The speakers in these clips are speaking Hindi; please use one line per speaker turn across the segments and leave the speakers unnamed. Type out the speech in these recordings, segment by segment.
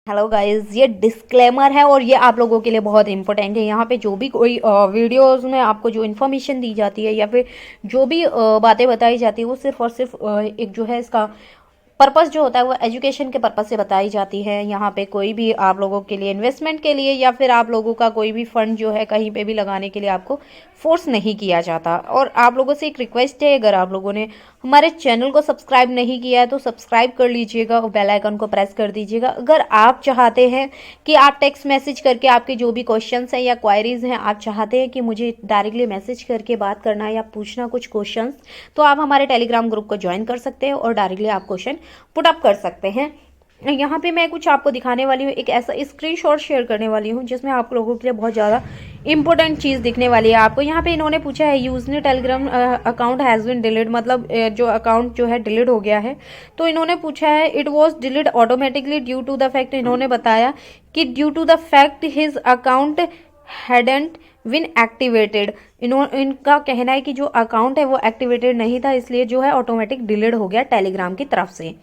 हेलो गाइस, ये डिस्क्लेमर है और ये आप लोगों के लिए बहुत इंपॉर्टेंट है। यहाँ पे जो भी कोई वीडियोस में आपको जो इन्फॉर्मेशन दी जाती है या फिर जो भी बातें बताई जाती है वो सिर्फ और सिर्फ एक जो है इसका पर्पस जो होता है वो एजुकेशन के पर्पस से बताई जाती है। यहाँ पे कोई भी आप लोगों के लिए इन्वेस्टमेंट के लिए या फिर आप लोगों का कोई भी फंड जो है कहीं पे भी लगाने के लिए आपको फोर्स नहीं किया जाता। और आप लोगों से एक रिक्वेस्ट है, अगर आप लोगों ने हमारे चैनल को सब्सक्राइब नहीं किया है तो सब्सक्राइब कर लीजिएगा और बेल आइकन को प्रेस कर दीजिएगा। अगर आप चाहते हैं कि आप टेक्स्ट मैसेज करके आपके जो भी क्वेश्चंस हैं या क्वायरीज हैं, आप चाहते हैं कि मुझे डायरेक्टली मैसेज करके बात करना या पूछना कुछ क्वेश्चंस, तो आप हमारे टेलीग्राम ग्रुप को ज्वाइन कर सकते हैं और डायरेक्टली आप क्वेश्चन पुट अप कर सकते हैं। यहाँ पे मैं कुछ आपको दिखाने वाली हूँ, एक ऐसा स्क्रीनशॉट शेयर करने वाली हूँ जिसमें आप लोगों के लिए बहुत ज़्यादा इंपॉर्टेंट चीज़ दिखने वाली है आपको। यहाँ पे इन्होंने पूछा है user Telegram account has been delete, मतलब जो अकाउंट जो है डिलीट हो गया है। तो इन्होंने पूछा है it was delete automatically due to the fact, इन्होंने बताया कि due to the fact his account hadn't been activated. इनका कहना है कि जो अकाउंट है वो एक्टिवेटेड नहीं था, इसलिए जो है ऑटोमेटिक डिलीट हो गया टेलीग्राम की तरफ से।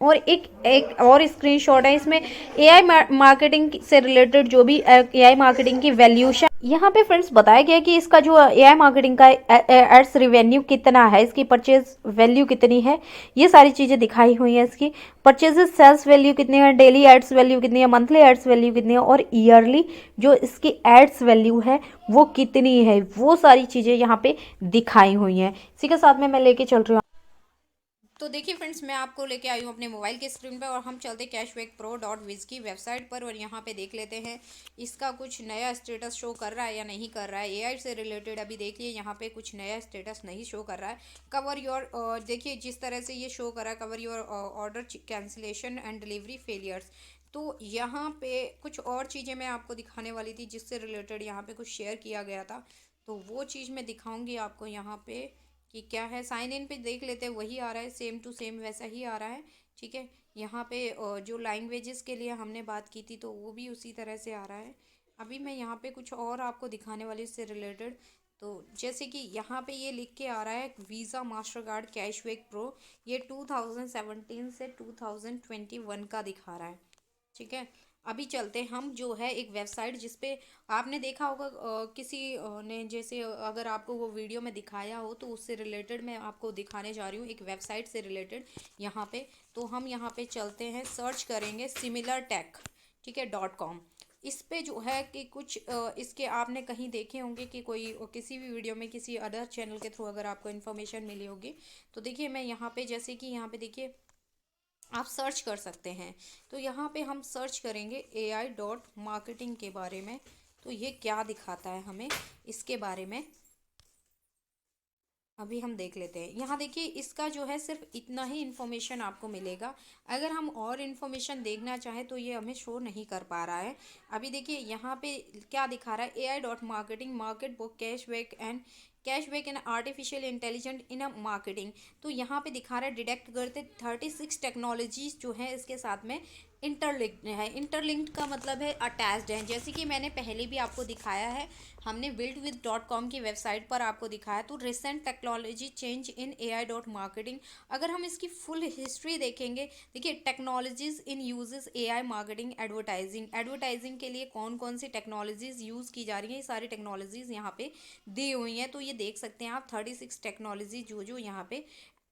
और एक एक और स्क्रीनशॉट है इसमें एआई मार्केटिंग से रिलेटेड जो भी एआई मार्केटिंग की वैल्यूशन यहाँ पे फ्रेंड्स बताया गया कि इसका जो एआई मार्केटिंग का एड्स रिवेन्यू कितना है, इसकी परचेज वैल्यू कितनी है, ये सारी चीज़ें दिखाई हुई हैं। इसकी परचेजेस सेल्स वैल्यू कितनी है, डेली एड्स वैल्यू कितनी है, मंथली एड्स वैल्यू कितनी है और ईयरली जो इसकी एड्स वैल्यू है वो कितनी है, वो सारी चीज़ें यहाँ पे दिखाई हुई हैं। इसी के साथ में मैं लेके चल रही हूँ। तो देखिए फ्रेंड्स, मैं आपको लेके आई हूँ अपने मोबाइल के स्क्रीन पर और हम चलते कैशबैक प्रो डॉट विज की वेबसाइट पर और यहाँ पे देख लेते हैं इसका कुछ नया स्टेटस शो कर रहा है या नहीं कर रहा है। एआई से रिलेटेड अभी देखिए यहाँ पे कुछ नया स्टेटस नहीं शो कर रहा है। कवर योर, देखिए जिस तरह से ये शो कर रहा है, cover your order cancellation and delivery failures. तो यहाँ पे कुछ और चीज़ें मैं आपको दिखाने वाली थी जिससे रिलेटेड यहाँ पे कुछ शेयर किया गया था, तो वो चीज़ मैं दिखाऊंगी आपको यहाँ पे कि क्या है। साइन इन पे देख लेते हैं, वही आ रहा है, सेम टू सेम वैसा ही आ रहा है। ठीक है, यहाँ पे जो लैंग्वेजेस के लिए हमने बात की थी तो वो भी उसी तरह से आ रहा है। अभी मैं यहाँ पे कुछ और आपको दिखाने वाली इससे रिलेटेड। तो जैसे कि यहाँ पे ये लिख के आ रहा है visa master card cashback pro, ये 2017 से 2021 का दिखा रहा है। ठीक है, अभी चलते हैं हम जो है एक वेबसाइट जिसपे आपने देखा होगा किसी ने, जैसे अगर आपको वो वीडियो में दिखाया हो तो उससे रिलेटेड मैं आपको दिखाने जा रही हूँ एक वेबसाइट से रिलेटेड यहाँ पे। तो हम यहाँ पे चलते हैं, सर्च करेंगे सिमिलर टेक, ठीक है, .com। इस पे जो है कि कुछ इसके आपने कहीं देखे होंगे कि कोई किसी भी वीडियो में किसी अदर चैनल के थ्रू अगर आपको इन्फॉर्मेशन मिली होगी। तो देखिए मैं यहाँ पे, जैसे कि यहाँ पे देखिए आप सर्च कर सकते हैं। तो यहाँ पे हम सर्च करेंगे AI.marketing के बारे में, तो ये क्या दिखाता है हमें इसके बारे में अभी हम देख लेते हैं। यहाँ देखिए इसका जो है सिर्फ इतना ही इन्फॉर्मेशन आपको मिलेगा। अगर हम और इन्फॉर्मेशन देखना चाहें तो ये हमें शो नहीं कर पा रहा है। अभी देखिए यहाँ पे क्या दिखा रहा है, AI.marketing market book cashback in artificial intelligent in a marketing. तो यहाँ पे दिखा रहा है डिटेक्ट करते 36 टेक्नोलॉजीज जो है इसके साथ में इंटरलिंक्ड है। इंटरलिंक्ड का मतलब है अटैच्ड है, जैसे कि मैंने पहले भी आपको दिखाया है, हमने buildwith.com की वेबसाइट पर आपको दिखाया। तो recent technology change in AI.marketing, अगर हम इसकी फुल हिस्ट्री देखेंगे, देखिए technologies in uses AI marketing advertising, advertising के लिए कौन कौन सी टेक्नोलॉजीज यूज़ की जा रही हैं, ये सारी टेक्नोलॉजीज यहाँ पे दी हुई हैं। तो ये देख सकते हैं आप 36 टेक्नोलॉजी जो जो यहाँ पे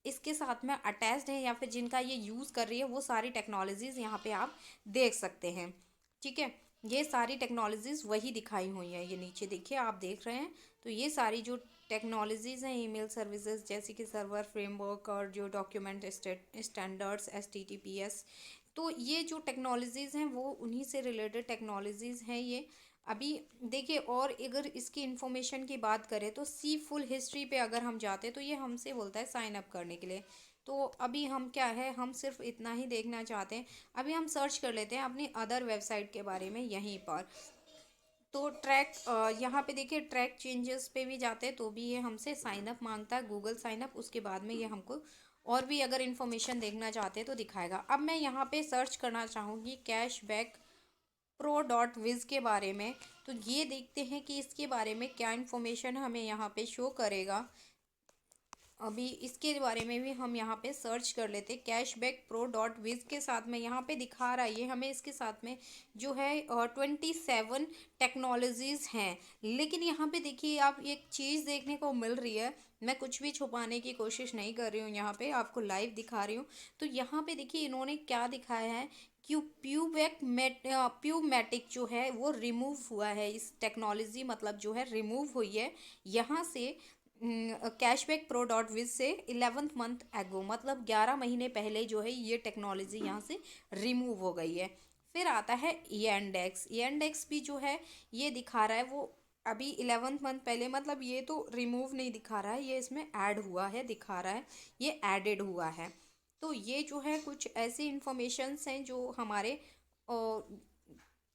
इसके साथ में अटैच्ड है या फिर जिनका ये यूज़ कर रही है, वो सारी टेक्नोलॉजीज़ यहाँ पे आप देख सकते हैं। ठीक है, ये सारी टेक्नोलॉजीज़ वही दिखाई हुई हैं, ये नीचे देखिए आप देख रहे हैं। तो ये सारी जो टेक्नोलॉजीज़ हैं ईमेल सर्विसेज जैसे कि सर्वर फ्रेमवर्क और जो डॉक्यूमेंट स्टैंडर्ड्स HTTPS, तो ये जो टेक्नोलॉजीज़ हैं वो उन्हीं से रिलेटेड टेक्नोलॉजीज़ हैं ये। अभी देखिए, और अगर इसकी इन्फॉर्मेशन की बात करें तो सी फुल हिस्ट्री पे अगर हम जाते तो ये हमसे बोलता है साइन अप करने के लिए। तो अभी हम क्या है, हम सिर्फ इतना ही देखना चाहते हैं। अभी हम सर्च कर लेते हैं अपनी अदर वेबसाइट के बारे में यहीं पर। तो ट्रैक, यहाँ पे देखिए ट्रैक चेंजेस पे भी जाते हैं तो भी ये हमसे साइन अप मांगता है, गूगल साइन अप। उसके बाद में ये हमको और भी अगर इन्फॉर्मेशन देखना चाहते हैं तो दिखाएगा। अब मैं यहाँ पे सर्च करना चाहूँगी कैशबैक प्रो डॉट विज के बारे में। तो ये देखते हैं कि इसके बारे में क्या इन्फॉर्मेशन हमें यहाँ पे शो करेगा। अभी इसके बारे में भी हम यहाँ पे सर्च कर लेते, कैशबैक प्रो डॉट विज के साथ में यहाँ पे दिखा रहा है ये हमें, इसके साथ में जो है 27 टेक्नोलॉजीज़ हैं। लेकिन यहाँ पे देखिए आप एक चीज़ देखने को मिल रही है, मैं कुछ भी छुपाने की कोशिश नहीं कर रही हूँ, यहाँ पे आपको लाइव दिखा रही हूँ। तो यहाँ पे देखिए इन्होंने क्या दिखाया है, प्यूमैटिक जो है वो रिमूव हुआ है, इस टेक्नोलॉजी मतलब जो है रिमूव हुई है यहाँ से कैशबैक प्रो डॉट विज से 11th मंथ एगो, मतलब 11 महीने पहले जो है ये टेक्नोलॉजी यहाँ से रिमूव हो गई है। फिर आता है येंडेक्स, येंडेक्स भी जो है ये दिखा रहा है वो अभी 11th मंथ पहले, मतलब ये तो रिमूव नहीं दिखा रहा है, ये इसमें ऐड हुआ है दिखा रहा है, ये एडेड हुआ है। तो ये जो है कुछ ऐसी इंफॉर्मेशंस हैं जो हमारे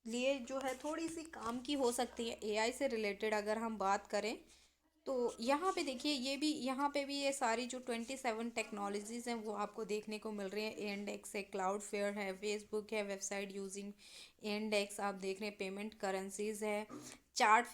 लिए जो है थोड़ी सी काम की हो सकती है, एआई से रिलेटेड अगर हम बात करें। तो यहाँ पे देखिए ये भी, यहाँ पे भी ये सारी जो 27 टेक्नोलॉजीज़ हैं वो आपको देखने को मिल रही है। एंडेक्स है, क्लाउड फेयर है, फेसबुक है, वेबसाइट यूजिंग एंडेक्स आप देख रहे हैं, पेमेंट करेंसीज है, चार्ट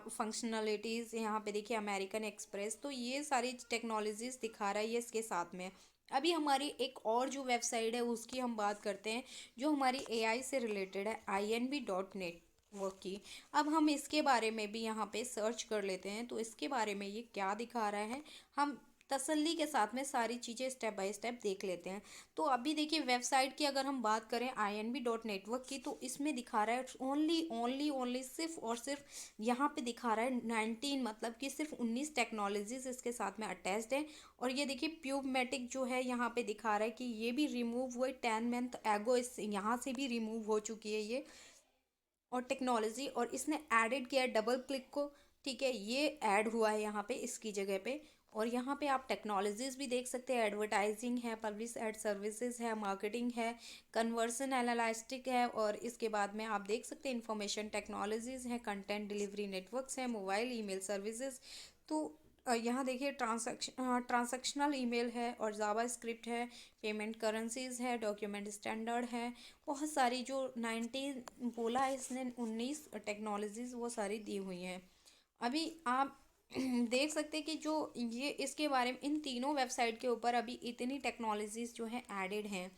फंक्शनलिटीज़ यहाँ पे देखिए, अमेरिकन एक्सप्रेस। तो ये सारी टेक्नोलॉजीज़ दिखा रहा है ये इसके साथ में। अभी हमारी एक और जो वेबसाइट है उसकी हम बात करते हैं जो हमारी एआई से रिलेटेड है, inb.net वर्क की। अब हम इसके बारे में भी यहाँ पे सर्च कर लेते हैं, तो इसके बारे में ये क्या दिखा रहा है, हम तसल्ली के साथ में सारी चीज़ें स्टेप बाय स्टेप देख लेते हैं। तो अभी देखिए वेबसाइट की अगर हम बात करें inb.network की, तो इसमें दिखा रहा है ओनली ओनली ओनली सिर्फ और सिर्फ यहाँ पे दिखा रहा है 19, मतलब कि सिर्फ 19 टेक्नोलॉजीज इसके साथ में अटैच्ड है। और ये देखिए प्यूबमेटिक जो है यहाँ पे दिखा रहा है कि ये भी रिमूव हुए 10 मंथ एगो, इस यहाँ से भी रिमूव हो चुकी है ये और टेक्नोलॉजी, और इसने ऐडेड किया है डबल क्लिक को, ठीक है, ये ऐड हुआ है यहाँ पे इसकी जगह पे। और यहाँ पे आप टेक्नोलॉजीज भी देख सकते हैं, एडवर्टाइजिंग है, पब्लिश एड सर्विसेज है, मार्केटिंग है, कन्वर्सन एनालिस्टिक है, और इसके बाद में आप देख सकते हैं इंफॉर्मेशन टेक्नोलॉजीज है, कंटेंट डिलीवरी नेटवर्क्स है, मोबाइल ईमेल सर्विसेज। तो यहाँ देखिए ट्रांसैक्शनल ईमेल है और जावा स्क्रिप्ट है, पेमेंट करेंसीज है, डॉक्यूमेंट स्टैंडर्ड है, बहुत सारी जो 19 बोला है इसने 19 टेक्नोलॉजीज़ वो सारी दी हुई हैं। अभी आप देख सकते हैं कि जो ये इसके बारे में इन तीनों वेबसाइट के ऊपर अभी इतनी टेक्नोलॉजीज़ जो हैं एडेड हैं।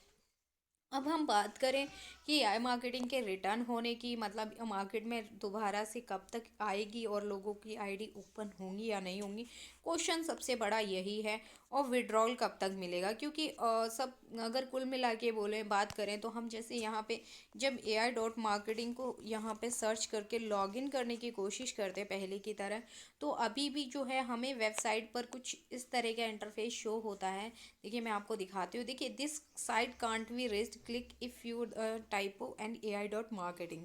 अब हम बात करें कि आई मार्केटिंग के रिटर्न होने की, मतलब मार्केट में दोबारा से कब तक आएगी और लोगों की आईडी ओपन होंगी या नहीं होंगी, क्वेश्चन सबसे बड़ा यही है। और विड्रॉल कब तक मिलेगा, क्योंकि सब अगर कुल मिला के बोले बात करें तो हम जैसे यहाँ पे जब AI.marketing को यहाँ पे सर्च करके लॉगिन करने की कोशिश करते पहले की तरह, तो अभी भी जो है हमें वेबसाइट पर कुछ इस तरह का इंटरफेस शो होता है। देखिए मैं आपको दिखाती हूँ, देखिए this site can't be raised click if you typo and AI.marketing।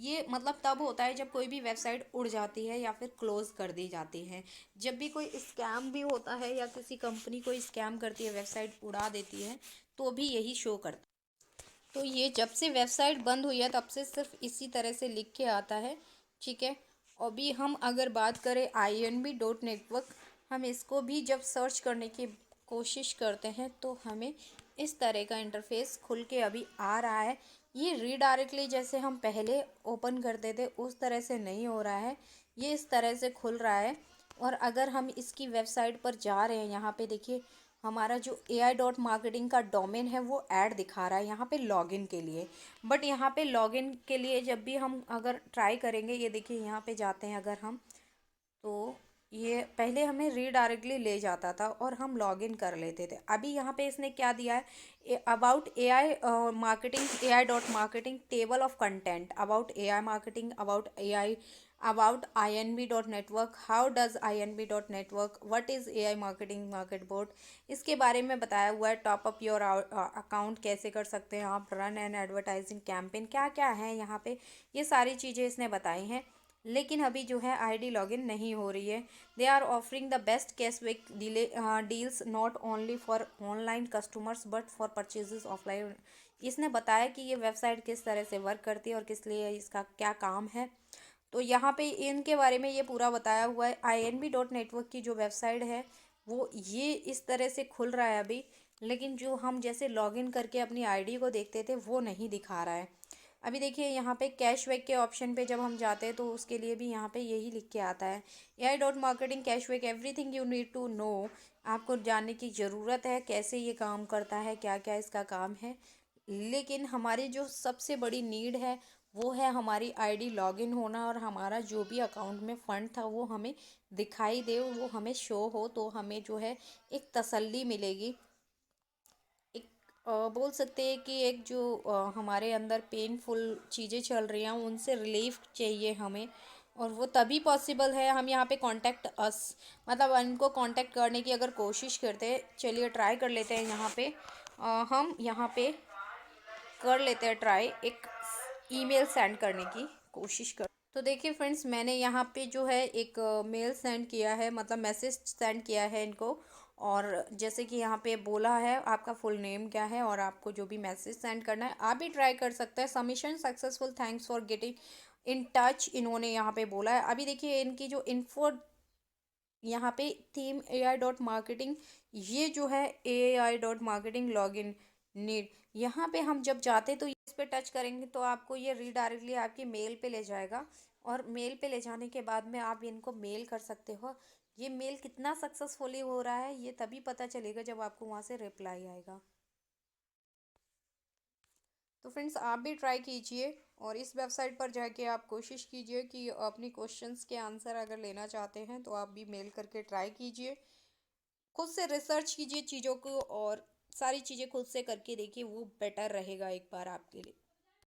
ये मतलब तब होता है जब कोई भी वेबसाइट उड़ जाती है या फिर क्लोज कर दी जाती है, जब भी कोई स्कैम भी होता है या किसी कंपनी कोई स्कैम करती है, वेबसाइट उड़ा देती है, तो भी यही शो करता है। तो ये जब से वेबसाइट बंद हुई है तब से सिर्फ इसी तरह से लिख के आता है, ठीक है। अभी हम अगर बात करें inb.network, हम इसको भी जब सर्च करने की कोशिश करते हैं तो हमें इस तरह का इंटरफेस खुल के अभी आ रहा है। ये रीडायरेक्टली जैसे हम पहले ओपन करते थे उस तरह से नहीं हो रहा है, ये इस तरह से खुल रहा है। और अगर हम इसकी वेबसाइट पर जा रहे हैं, यहाँ पे देखिए हमारा जो AI.marketing का डोमेन है वो ऐड दिखा रहा है यहाँ पे लॉगिन के लिए। बट यहाँ पे लॉगिन के लिए जब भी हम अगर ट्राई करेंगे, ये देखिए यहाँ पे जाते हैं अगर हम, तो ये पहले हमें रीडायरेक्टली ले जाता था और हम लॉगिन कर लेते थे। अभी यहाँ पे इसने क्या दिया है, about AI marketing, AI.marketing table of content, about AI marketing, about AI, about inb.network, how does inb.network, what is AI marketing market board, इसके बारे में बताया हुआ है। टॉप अप योर अकाउंट कैसे कर सकते हैं आप, रन एंड एडवर्टाइजिंग कैंपेन क्या क्या है यहाँ पे, ये सारी चीज़ें इसने बताई हैं। लेकिन अभी जो है आईडी लॉगिन नहीं हो रही है। They are offering the best cashback deals not only for online customers but for purchases offline. इसने बताया कि ये वेबसाइट किस तरह से वर्क करती है और किस लिए इसका क्या काम है। तो यहाँ पे इनके बारे में ये पूरा बताया हुआ है। inb.network की जो वेबसाइट है वो ये इस तरह से खुल रहा है अभी, लेकिन जो हम जैसे लॉगिन करके अपनी आईडी को देखते थे वो नहीं दिखा रहा है। अभी देखिए यहाँ पे कैशबैक के ऑप्शन पे जब हम जाते हैं तो उसके लिए भी यहाँ पे यही लिख के आता है, AI.marketing cashback everything you need to know आपको जानने की ज़रूरत है कैसे ये काम करता है, क्या क्या इसका काम है। लेकिन हमारी जो सबसे बड़ी नीड है वो है हमारी आईडी लॉगिन होना, और हमारा जो भी अकाउंट में फ़ंड था वो हमें दिखाई दे, वो हमें शो हो, तो हमें जो है एक तसल्ली मिलेगी। एक बोल सकते हैं कि एक जो हमारे अंदर पेनफुल चीज़ें चल रही हैं उनसे रिलीफ चाहिए हमें, और वो तभी पॉसिबल है हम यहाँ पे कांटेक्ट अस, मतलब इनको कांटेक्ट करने की अगर कोशिश करते हैं। चलिए ट्राई कर लेते हैं यहाँ पे। हम यहाँ पे कर लेते हैं ट्राई, एक ईमेल सेंड करने की कोशिश कर। तो देखिए फ्रेंड्स, मैंने यहाँ पे जो है एक मेल सेंड किया है, मतलब मैसेज सेंड किया है इनको। और जैसे कि यहाँ पे बोला है आपका फुल नेम क्या है और आपको जो भी मैसेज सेंड करना है, आप भी ट्राई कर सकते हैं। Submission successful, thanks for getting in touch, इन्होंने यहाँ पे बोला है। अभी देखिए इनकी जो इन्फो यहाँ पे थीम AI.marketing, ये जो है AI.marketing लॉगिन नीड, यहाँ पे हम जब जाते तो इस पे टच करेंगे तो आपको ये रीडायरेक्टली आपकी मेल पे ले जाएगा। और मेल पे ले जाने के बाद में आप इनको मेल कर सकते हो। ये मेल कितना सक्सेसफुली हो रहा है ये तभी पता चलेगा जब आपको वहाँ से रिप्लाई आएगा। तो फ्रेंड्स, आप भी ट्राई कीजिए और इस वेबसाइट पर जाके आप कोशिश कीजिए कि अपनी क्वेश्चंस के आंसर अगर लेना चाहते हैं तो आप भी मेल करके ट्राई कीजिए। खुद से रिसर्च कीजिए चीज़ों को, और सारी चीज़ें खुद से करके देखिए, वो बेटर रहेगा एक बार आपके लिए।